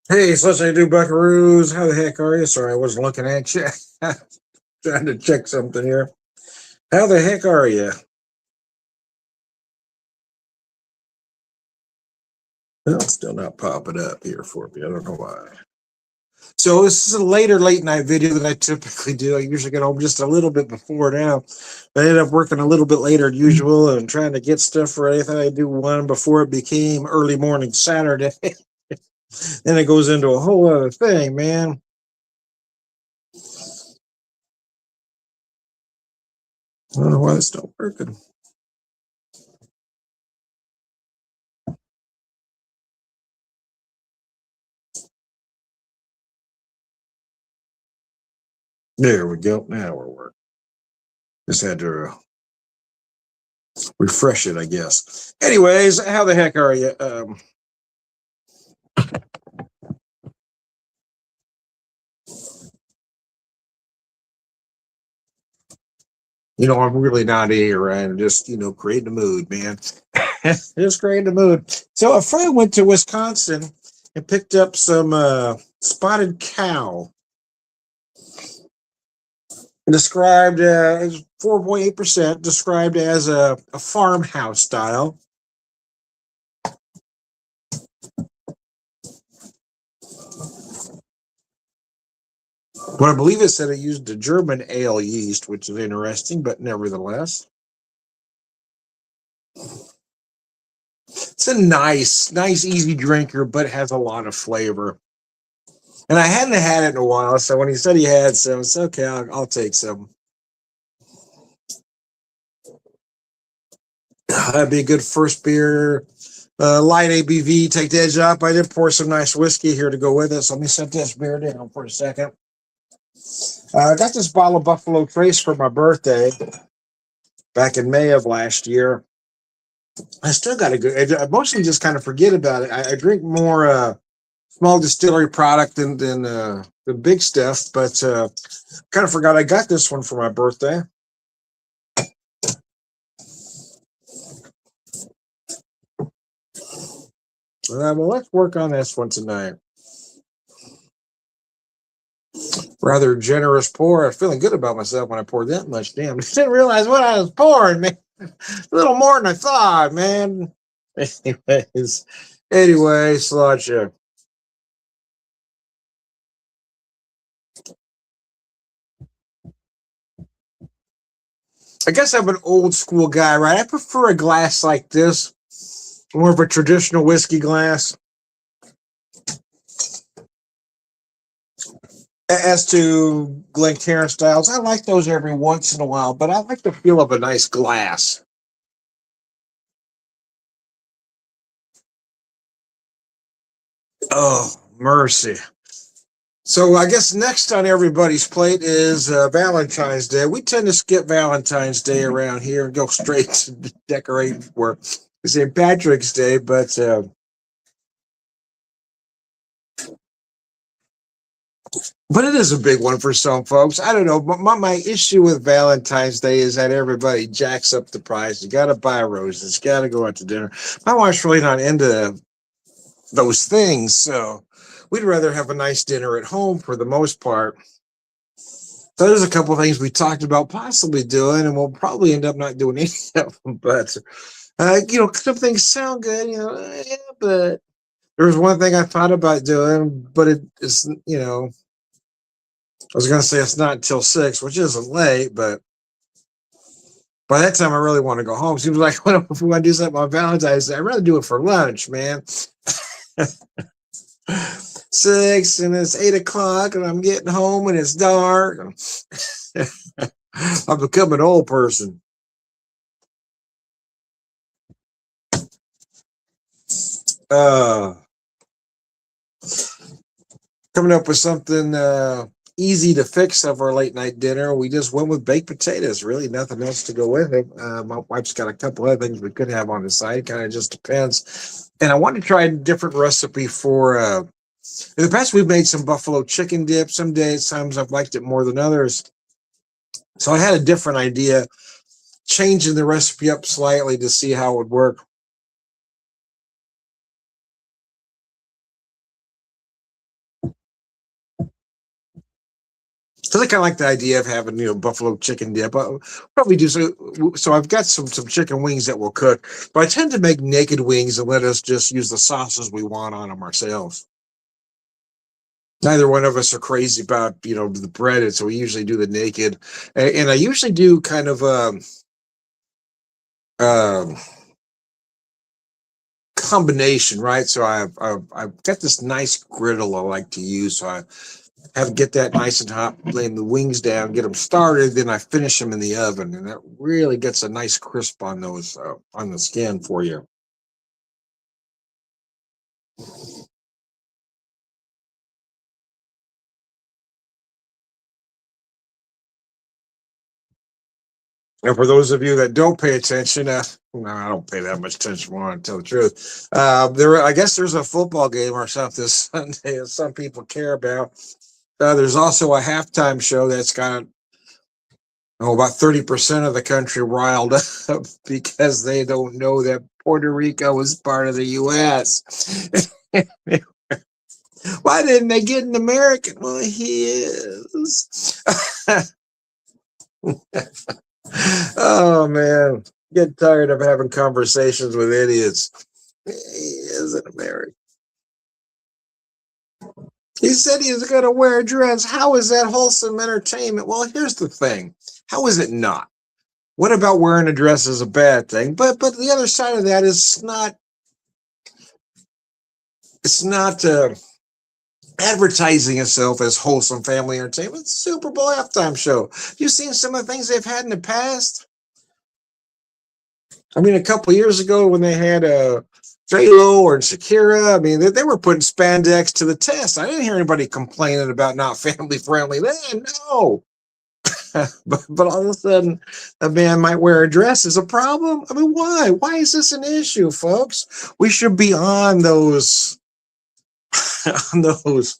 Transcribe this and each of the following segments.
Hey, so I do buckaroos. How the heck are you? Sorry, I wasn't looking at you. Trying to check something here. How the heck are you? Well, it's still not popping up here for me. I don't know why. So this is a later late night video than I typically do. I usually get home just a little bit before now. I ended up working a little bit later than usual and trying to get stuff ready. I thought I'd do one before it became early morning Saturday. Then it goes into a whole other thing, man. I don't know why it's not working. There we go. Now we're working. Just had to refresh it, I guess. Anyways, how the heck are you? I'm really not here, and just creating the mood, man. Just creating the mood. So a friend went to Wisconsin and picked up some spotted cow, described as 4.8%, described as a farmhouse style. But I believe it said it used a German ale yeast, which is interesting, but nevertheless. It's a nice, easy drinker, but has a lot of flavor. And I hadn't had it in a while, so when he said he had some, it's okay. I'll take some. That'd be a good first beer. Light ABV, take the edge up. I did pour some nice whiskey here to go with it. So let me set this beer down for a second. I got this bottle of Buffalo Trace for my birthday back in May of last year. I still got a good. I mostly just kind of forget about it. I drink more small distillery product than the big stuff, but kind of forgot I got this one for my birthday. Well, let's work on this one tonight. Rather generous pour. I'm feeling good about myself when I poured that much. Damn, I didn't realize what I was pouring, man. A little more than I thought, man. Anyway, Sláinte. I guess I'm an old school guy, right? I prefer a glass like this, more of a traditional whiskey glass. As to Glencairn styles, I like those every once in a while, but I like the feel of a nice glass. Oh, mercy. So I guess next on everybody's plate is Valentine's Day. We tend to skip Valentine's Day around here and go straight to decorating for St. Patrick's Day, but it is a big one for some folks. I don't know. But my issue with Valentine's Day is that everybody jacks up the price. You got to buy roses. Got to go out to dinner. My wife's really not into those things, so we'd rather have a nice dinner at home for the most part. So there's a couple of things we talked about possibly doing, and we'll probably end up not doing any of them. But some things sound good, yeah, but there was one thing I thought about doing, but it is, I was gonna say it's not until 6, which isn't late, but by that time I really want to go home. Seems like if we want to do something on Valentine's Day, I'd rather do it for lunch, man. 6 and it's 8 o'clock and I'm getting home and it's dark. I've become an old person. Uh, Coming up with something easy to fix of our late night dinner. We just went with baked potatoes. Really, nothing else to go with it. My wife's got a couple other things we could have on the side. Kind of just depends. And I want to try a different recipe for. In the past, we've made some buffalo chicken dip. Some days, times I've liked it more than others. So I had a different idea, changing the recipe up slightly to see how it would work. So I kind of like the idea of having, buffalo chicken dip. I'll probably do so. So I've got some chicken wings that will cook, but I tend to make naked wings and let us just use the sauces we want on them ourselves. Neither one of us are crazy about, the breaded, so we usually do the naked. And I usually do kind of a combination, right? So I've got this nice griddle I like to use. So I have get that nice and hot, laying the wings down, get them started, then I finish them in the oven, and that really gets a nice crisp on those on the skin for you. And for those of you that don't pay attention, no, I don't pay that much attention. More to tell the truth, I guess there's a football game or something this Sunday that some people care about. There's also a halftime show that's got about 30% of the country riled up because they don't know that Puerto Rico is part of the U.S. Why didn't they get an American? Well, he is. Oh man, get tired of having conversations with idiots. He is an American. He said he was going to wear a dress. How is that wholesome entertainment? Well, here's the thing. How is it not? What about wearing a dress is a bad thing? But the other side of that is it's not advertising itself as wholesome family entertainment. It's Super Bowl halftime show. You've seen some of the things they've had in the past. I mean, a couple of years ago when they had J-Lo or Shakira, I mean, they were putting spandex to the test. I didn't hear anybody complaining about not family friendly then. No. but all of a sudden, a man might wear a dress is a problem. I mean, why? Why is this an issue, folks? We should be on those, on those,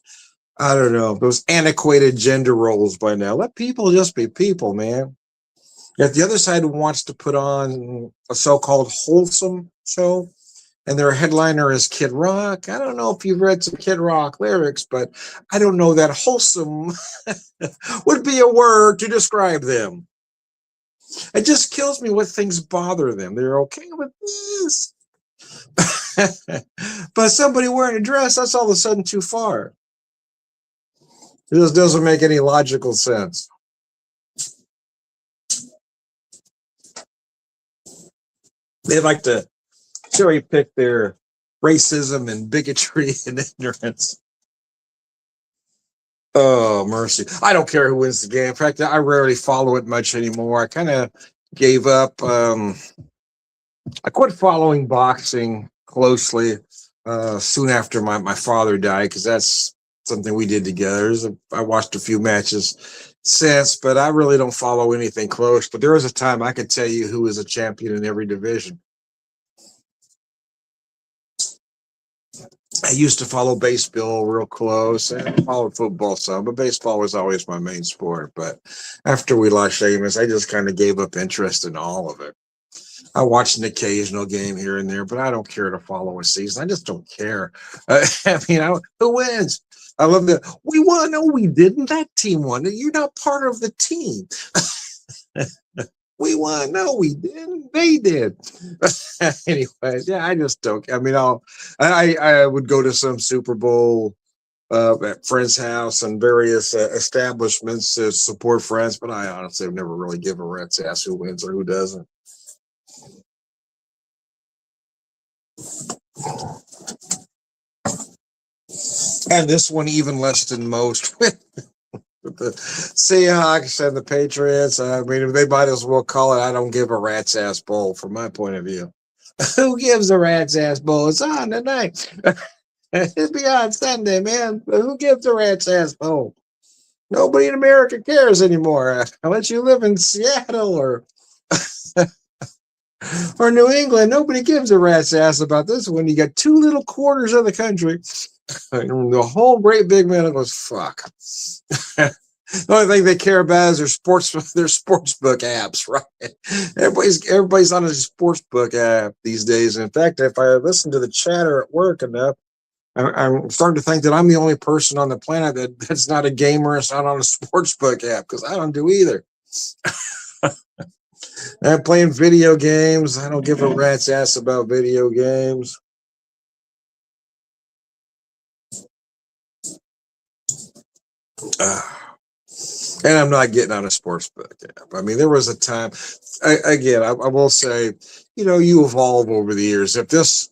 I don't know, those antiquated gender roles by now. Let people just be people, man. If the other side wants to put on a so-called wholesome show, and their headliner is Kid Rock. I don't know if you've read some Kid Rock lyrics, but I don't know that wholesome would be a word to describe them. It just kills me what things bother them. They're okay with this. But somebody wearing a dress, that's all of a sudden too far. It just doesn't make any logical sense. They like to cherry pick their racism and bigotry and ignorance. Oh, mercy. I don't care who wins the game. In fact, I rarely follow it much anymore. I kind of gave up. I quit following boxing closely soon after my father died because that's something we did together. I watched a few matches since, but I really don't follow anything close. But there was a time I could tell you who was a champion in every division. I used to follow baseball real close and followed football some, but baseball was always my main sport. But after we lost Sheamus, I just kind of gave up interest in all of it. I watched an occasional game here and there, but I don't care to follow a season. I just don't care. I mean, who wins? I love that. We won. No, we didn't. That team won. You're not part of the team. We won. No, we didn't. They did. Anyway, yeah, I just don't. I mean, I would go to some Super Bowl at friends' house and various establishments to support friends, but I honestly have never really given a rat's ass who wins or who doesn't. And this one even less than most. With the Seahawks and the Patriots, I mean, they might as well call it I don't give a rat's ass bowl from my point of view. Who gives a rat's ass bowl? It's on tonight. It'll be on Sunday, man. But who gives a rat's ass bowl? Nobody in America cares anymore. Unless you live in Seattle or or New England, nobody gives a rat's ass about this one. You got two little quarters of the country. The whole great big man goes, fuck. The only thing they care about is their sports book apps, right? Everybody's on a sports book app these days. In fact, if I listen to the chatter at work enough, I'm starting to think that I'm the only person on the planet that's not a gamer. It's not on a sports book app because I don't do either. I'm playing video games. I don't give a rat's ass about video games. Uh, and I'm not getting on a sports book app. I mean, there was a time, I will say, you evolve over the years. If this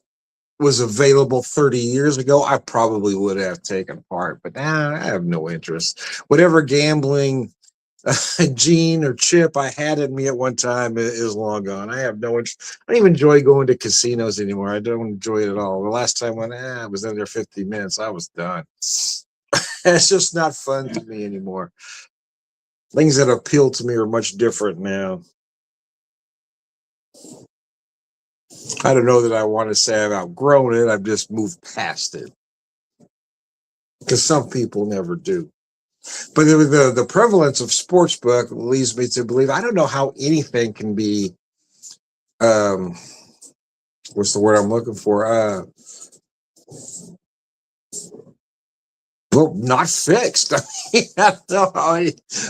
was available 30 years ago, I probably would have taken part, but now I have no interest. Whatever gambling gene or chip I had in me at one time is long gone. I have no interest. I don't even enjoy going to casinos anymore. I don't enjoy it at all. The last time I was in there 50 minutes, I was done. It's just not fun to me anymore. Things that appeal to me are much different now. I don't know that I want to say I've outgrown it. I've just moved past it. Because some people never do. But the prevalence of sportsbook leads me to believe, I don't know how anything can be, what's the word I'm looking for? Well, not fixed. I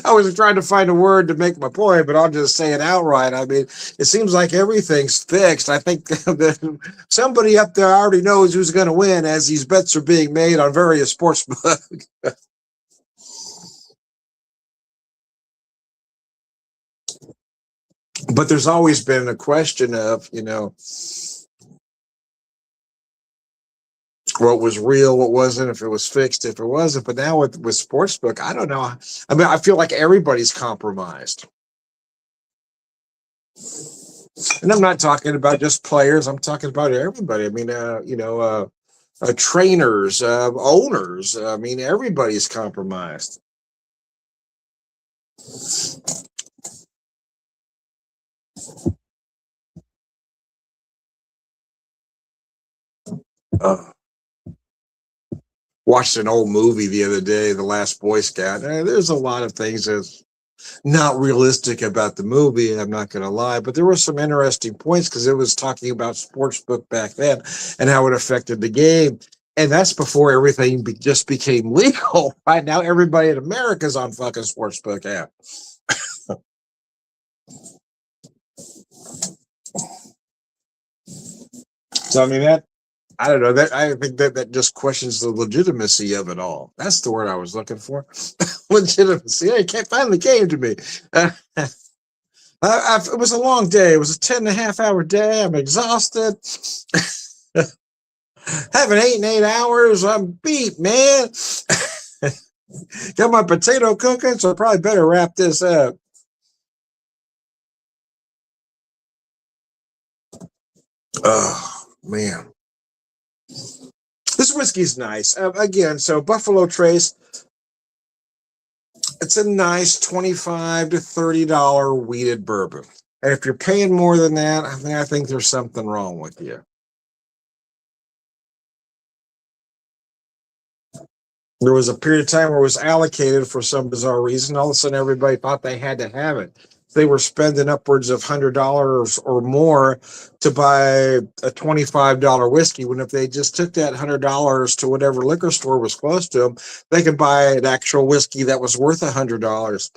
was trying to find a word to make my point, but I'll just say it outright. I mean, it seems like everything's fixed. I think that somebody up there already knows who's going to win as these bets are being made on various sportsbooks. But there's always been a question of, what was real, what wasn't, if it was fixed, if it wasn't. But now with sportsbook, I don't know. I mean, I feel like everybody's compromised. And I'm not talking about just players. I'm talking about everybody. I mean, trainers, owners. I mean, everybody's compromised. Watched an old movie the other day, The Last Boy Scout. There's a lot of things that's not realistic about the movie, I'm not going to lie, but there were some interesting points because it was talking about sportsbook back then and how it affected the game. And that's before everything just became legal. Right now, everybody in America's on fucking sportsbook app. So, I mean, I don't know. I think that just questions the legitimacy of it all. That's the word I was looking for. Legitimacy. It finally came to me. It was a long day. It was a 10.5 hour day. I'm exhausted. Having 8 hours. I'm beat, man. Got my potato cooking, so I probably better wrap this up. Oh, man. This whiskey's nice. Again, so Buffalo Trace, it's a nice $25 to $30 wheated bourbon. And if you're paying more than that, I think there's something wrong with you. There was a period of time where it was allocated for some bizarre reason. All of a sudden, everybody thought they had to have it. They were spending upwards of $100 or more to buy a $25 whiskey, when if they just took that $100 to whatever liquor store was close to them, they could buy an actual whiskey that was worth $100.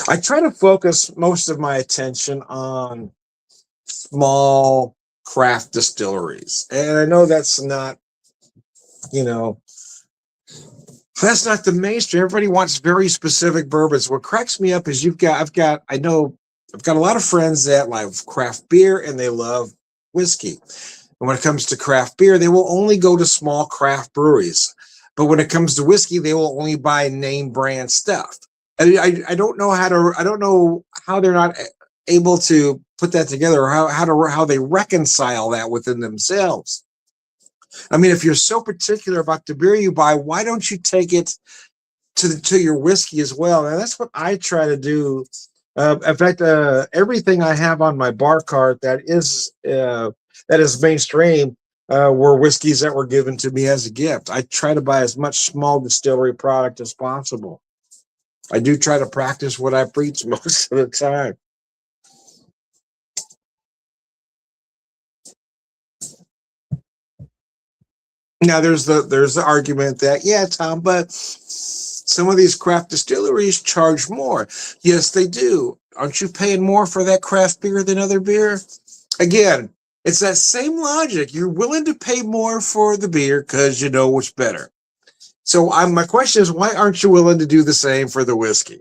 I try to focus most of my attention on small craft distilleries. And I know that's not, that's not the mainstream. Everybody wants very specific bourbons. What cracks me up is I've got a lot of friends that love craft beer and they love whiskey. And when it comes to craft beer, they will only go to small craft breweries. But when it comes to whiskey, they will only buy name brand stuff. And I don't know how they're not able to put that together, or how they reconcile that within themselves. I mean, if you're so particular about the beer you buy, why don't you take it to your whiskey as well? And that's what I try to do. In fact, everything I have on my bar cart that is mainstream were whiskeys that were given to me as a gift. I try to buy as much small distillery product as possible. I do try to practice what I preach most of the time. Now there's the argument that, yeah, Tom, but some of these craft distilleries charge more. Yes, they do. Aren't you paying more for that craft beer than other beer? Again, it's that same logic. You're willing to pay more for the beer because you know what's better. So my question is, why aren't you willing to do the same for the whiskey?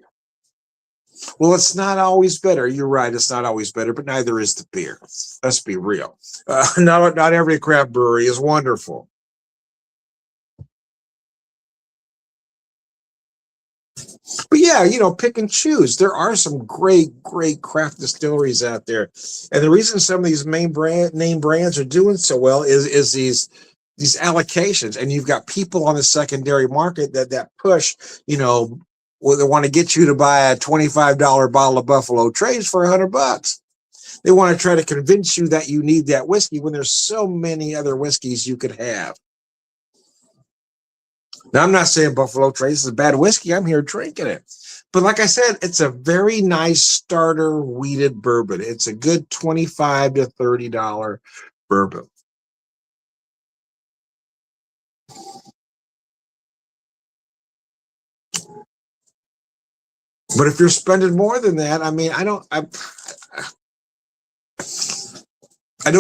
Well, it's not always better. You're right. It's not always better, but neither is the beer. Let's be real. Not every craft brewery is wonderful. But yeah, pick and choose. There are some great craft distilleries out there, and the reason some of these name brands are doing so well is these allocations, and you've got people on the secondary market that push, well, they want to get you to buy a $25 bottle of Buffalo Trace for $100. They want to try to convince you that you need that whiskey when there's so many other whiskeys you could have. Now, I'm not saying Buffalo Trace is a bad whiskey. I'm here drinking it. But like I said, it's a very nice starter wheated bourbon. It's a good $25 to $30 bourbon. But if you're spending more than that, I mean, I don't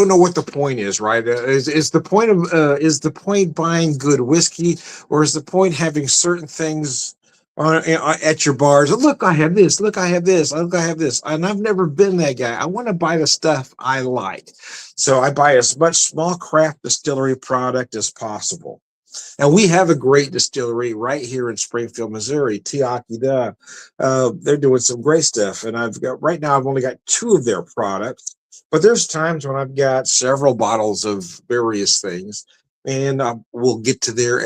know what the point is, right? Is the point buying good whiskey, or is the point having certain things at your bars? Look, I have this. Look, I have this. Look, I have this. And I've never been that guy. I want to buy the stuff I like, so I buy as much small craft distillery product as possible. And we have a great distillery right here in Springfield, Missouri, Tequila. They're doing some great stuff. And I've only got two of their products, but there's times when I've got several bottles of various things. And we'll get to there,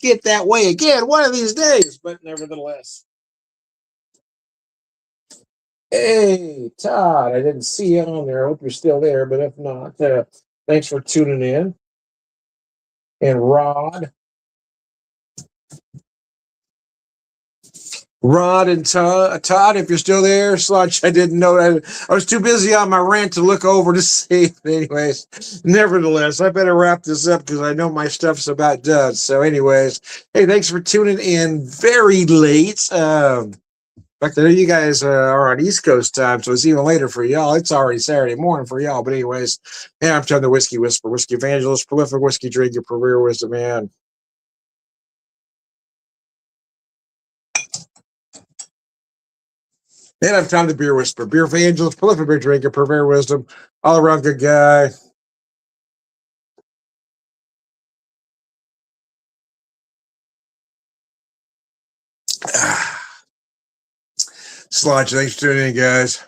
get that way again one of these days. But nevertheless, hey, Todd, I didn't see you on there. I hope you're still there. But if not, thanks for tuning in. And Rod and Todd, if you're still there, Sludge, I didn't know that. I was too busy on my rant to look over to see. But anyways, nevertheless, I better wrap this up because I know my stuff's about done. So, anyways, hey, thanks for tuning in very late. In fact, I know you guys are on East Coast time, so it's even later for y'all. It's already Saturday morning for y'all. But anyways, yeah, I'm Tom the Whiskey Whisperer, Whiskey Evangelist, prolific whiskey drinker, career wisdom man. And I'm Tom the Beer Whisperer, beer evangelist, prolific beer drinker, purveyor wisdom, all around good guy. Sludge, thanks for tuning in, guys.